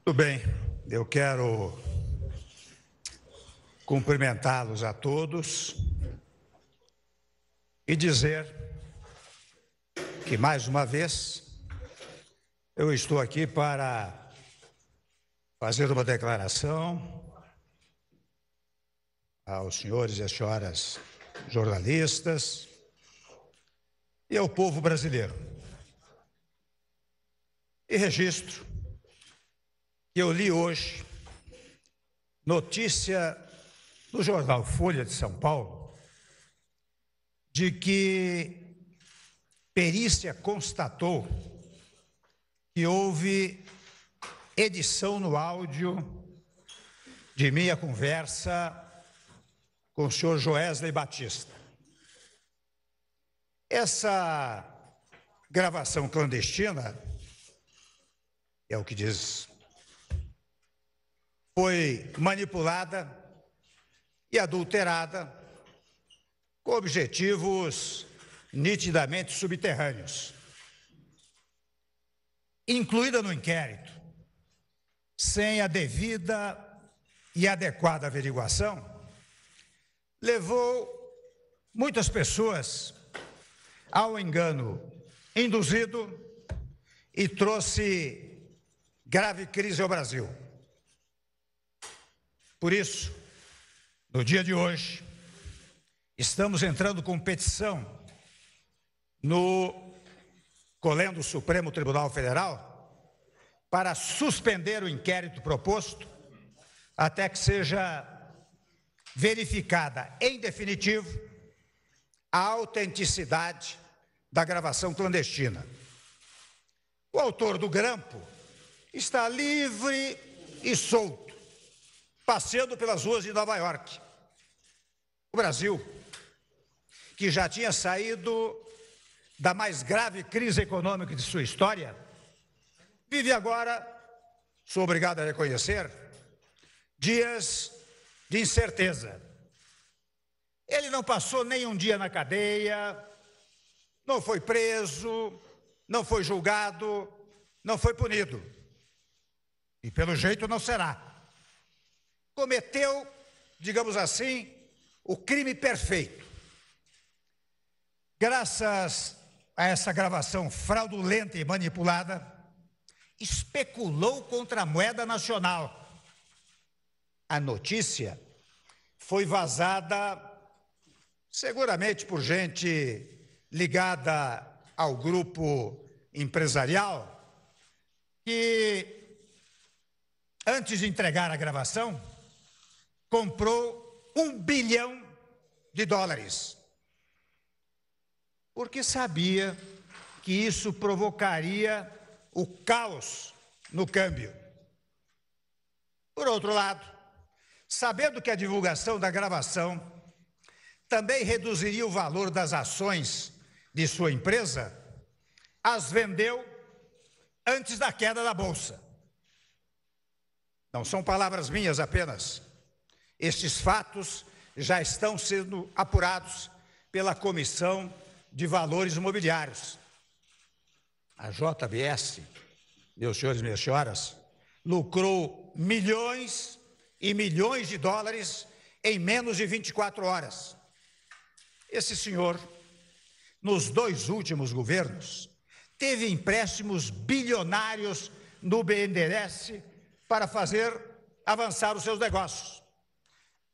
Tudo bem, eu quero cumprimentá-los a todos e dizer que, mais uma vez, eu estou aqui para fazer uma declaração aos senhores e às senhoras jornalistas e ao povo brasileiro. E registro que eu li hoje notícia no jornal Folha de São Paulo de que perícia constatou que houve edição no áudio de minha conversa com o senhor Joesley Batista. Essa gravação clandestina, é o que diz, foi manipulada e adulterada com objetivos nitidamente subterrâneos. Incluída no inquérito, sem a devida e adequada averiguação, levou muitas pessoas ao engano induzido e trouxe grave crise ao Brasil. Por isso, no dia de hoje, estamos entrando com petição no Colégio do Supremo Tribunal Federal para suspender o inquérito proposto até que seja verificada em definitivo a autenticidade da gravação clandestina. O autor do grampo está livre e solto, passeando pelas ruas de Nova York. O Brasil, que já tinha saído da mais grave crise econômica de sua história, vive agora, sou obrigado a reconhecer, dias de incerteza. Ele não passou nem um dia na cadeia, não foi preso, não foi julgado, não foi punido. E pelo jeito não será. Cometeu, digamos assim, o crime perfeito. Graças a essa gravação fraudulenta e manipulada, especulou contra a moeda nacional. A notícia foi vazada seguramente por gente ligada ao grupo empresarial que, antes de entregar a gravação, comprou $1 bilhão, porque sabia que isso provocaria o caos no câmbio. Por outro lado, sabendo que a divulgação da gravação também reduziria o valor das ações de sua empresa, as vendeu antes da queda da bolsa. Não são palavras minhas apenas. Estes fatos já estão sendo apurados pela Comissão de Valores Imobiliários. A JBS, meus senhores e minhas senhoras, lucrou milhões e milhões de dólares em menos de 24 horas. Esse senhor, nos 2 últimos governos, teve empréstimos bilionários no BNDES para fazer avançar os seus negócios.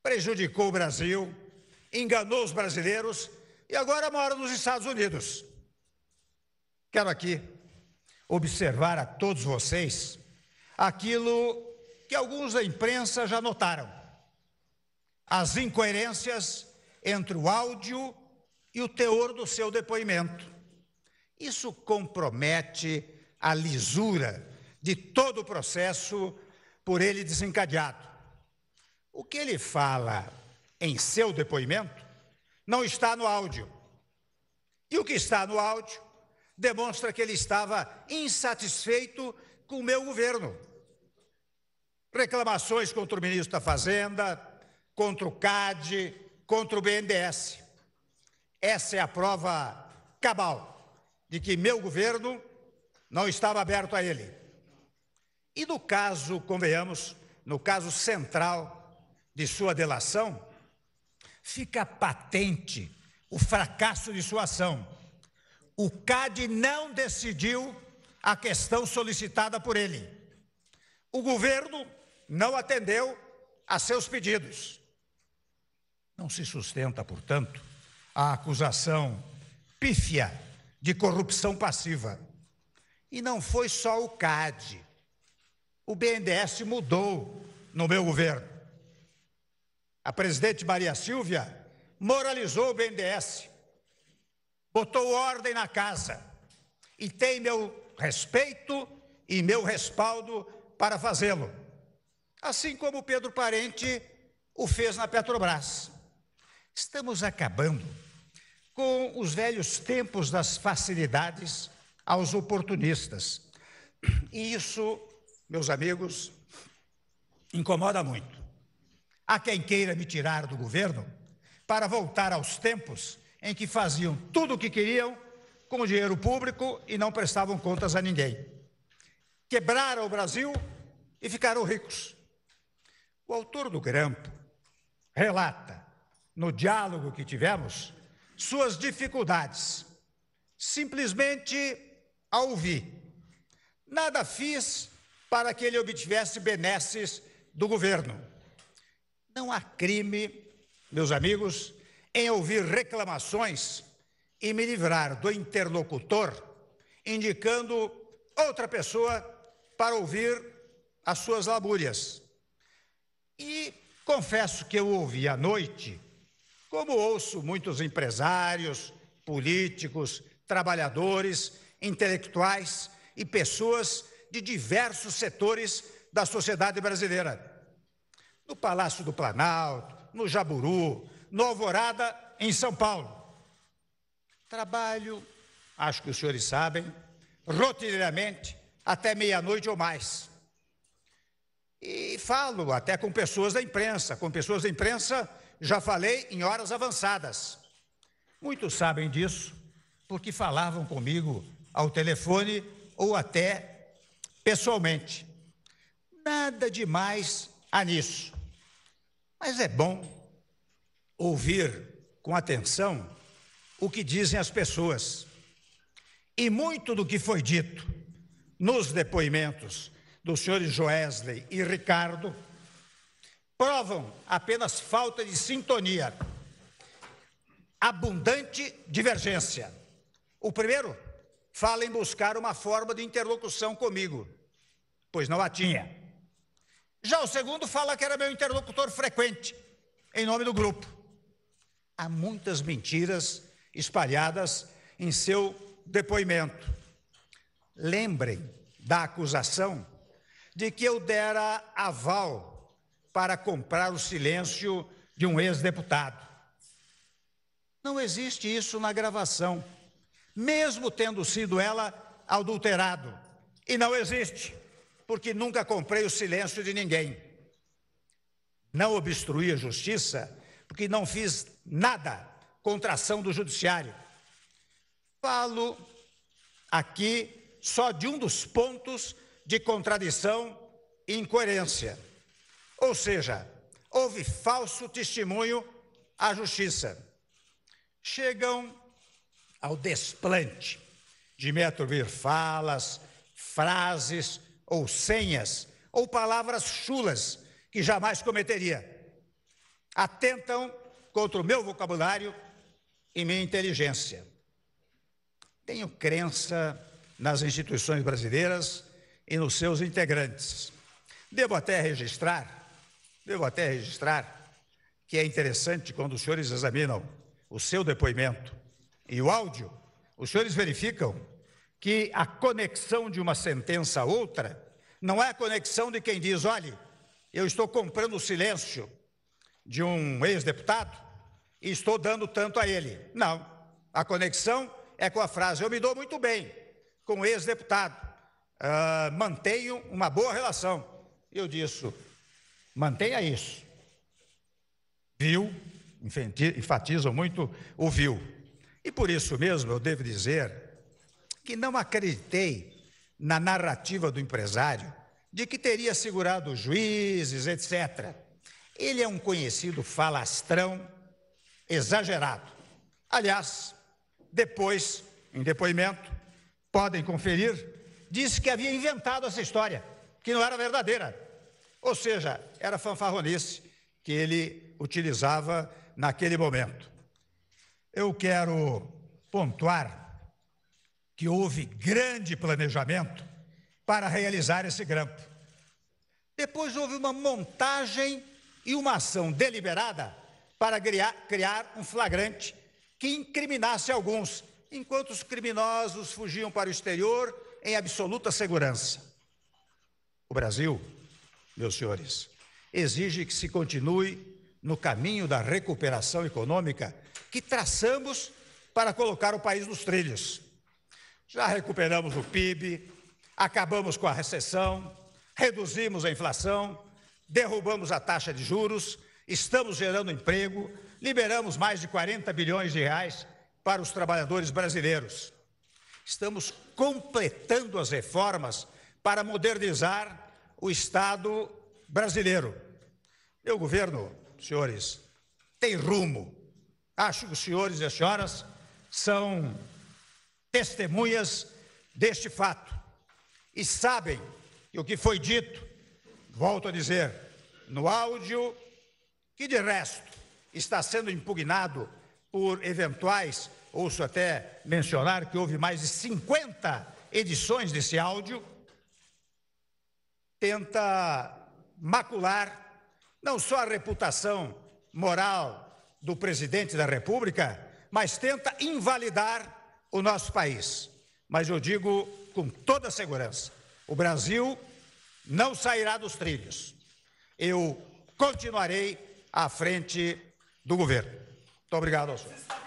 Prejudicou o Brasil, enganou os brasileiros e agora mora nos Estados Unidos. Quero aqui observar a todos vocês aquilo que alguns da imprensa já notaram: as incoerências entre o áudio e o teor do seu depoimento. Isso compromete a lisura de todo o processo por ele desencadeado. O que ele fala em seu depoimento não está no áudio. E o que está no áudio demonstra que ele estava insatisfeito com o meu governo. Reclamações contra o ministro da Fazenda, contra o CAD, contra o BNDES. Essa é a prova cabal de que meu governo não estava aberto a ele. E no caso, convenhamos, no caso central de sua delação, fica patente o fracasso de sua ação. O CAD não decidiu a questão solicitada por ele. O governo não atendeu a seus pedidos. Não se sustenta, portanto, a acusação pífia de corrupção passiva. E não foi só o CAD. O BNDES mudou no meu governo. A presidente Maria Silvia moralizou o BNDES, botou ordem na casa e tem meu respeito e meu respaldo para fazê-lo. Assim como Pedro Parente o fez na Petrobras. Estamos acabando com os velhos tempos das facilidades aos oportunistas. E isso, meus amigos, incomoda muito. Há quem queira me tirar do governo para voltar aos tempos em que faziam tudo o que queriam com o dinheiro público e não prestavam contas a ninguém. Quebraram o Brasil e ficaram ricos. O autor do grampo relata, no diálogo que tivemos, suas dificuldades, simplesmente a ouvir. Nada fiz para que ele obtivesse benesses do governo. Não há crime, meus amigos, em ouvir reclamações e me livrar do interlocutor, indicando outra pessoa para ouvir as suas lamúrias. E confesso que eu ouvi à noite, como ouço muitos empresários, políticos, trabalhadores, intelectuais e pessoas de diversos setores da sociedade brasileira. No Palácio do Planalto, no Jaburu, no Alvorada, em São Paulo. Trabalho, acho que os senhores sabem, rotineiramente, até meia-noite ou mais. E falo até com pessoas da imprensa. Com pessoas da imprensa, já falei em horas avançadas. Muitos sabem disso, porque falavam comigo ao telefone ou até pessoalmente. Nada demais há nisso. Mas é bom ouvir com atenção o que dizem as pessoas. E muito do que foi dito nos depoimentos dos senhores Joesley e Ricardo provam apenas falta de sintonia, abundante divergência. O primeiro fala em buscar uma forma de interlocução comigo, pois não a tinha. Já o segundo fala que era meu interlocutor frequente, em nome do grupo. Há muitas mentiras espalhadas em seu depoimento. Lembrem da acusação de que eu dera aval para comprar o silêncio de um ex-deputado. Não existe isso na gravação, mesmo tendo sido ela adulterado. E não existe, porque nunca comprei o silêncio de ninguém. Não obstruí a justiça, porque não fiz nada contra a ação do judiciário. Falo aqui só de um dos pontos de contradição e incoerência. Ou seja, houve falso testemunho à justiça. Chegam ao desplante de me atribuir falas, frases ou senhas ou palavras chulas que jamais cometeria. Atentam contra o meu vocabulário e minha inteligência. Tenho crença nas instituições brasileiras e nos seus integrantes. Devo até registrar que é interessante quando os senhores examinam o seu depoimento e o áudio, os senhores verificam que a conexão de uma sentença a outra não é a conexão de quem diz, olhe, eu estou comprando o silêncio de um ex-deputado e estou dando tanto a ele. Não, a conexão é com a frase, eu me dou muito bem com o ex-deputado, mantenho uma boa relação. Eu disse, mantenha isso. Viu, enfatizam muito o viu. E por isso mesmo eu devo dizer que não acreditei na narrativa do empresário de que teria segurado juízes, etc. Ele é um conhecido falastrão exagerado. Aliás, depois, em depoimento, podem conferir, disse que havia inventado essa história, que não era verdadeira. Ou seja, era fanfarronice que ele utilizava naquele momento. Eu quero pontuar que houve grande planejamento para realizar esse grampo. Depois houve uma montagem e uma ação deliberada para criar um flagrante que incriminasse alguns, enquanto os criminosos fugiam para o exterior em absoluta segurança. O Brasil, meus senhores, exige que se continue no caminho da recuperação econômica que traçamos para colocar o país nos trilhos. Já recuperamos o PIB, acabamos com a recessão, reduzimos a inflação, derrubamos a taxa de juros, estamos gerando emprego, liberamos mais de 40 bilhões de reais para os trabalhadores brasileiros. Estamos completando as reformas para modernizar o Estado brasileiro. Meu governo, senhores, tem rumo. Acho que os senhores e as senhoras são testemunhas deste fato e sabem que o que foi dito, volto a dizer, no áudio, que de resto está sendo impugnado por eventuais, ouço até mencionar que houve mais de 50 edições desse áudio, tenta macular não só a reputação moral do presidente da República, mas tenta invalidar o nosso país. Mas eu digo com toda segurança, o Brasil não sairá dos trilhos. Eu continuarei à frente do governo. Muito obrigado ao senhor.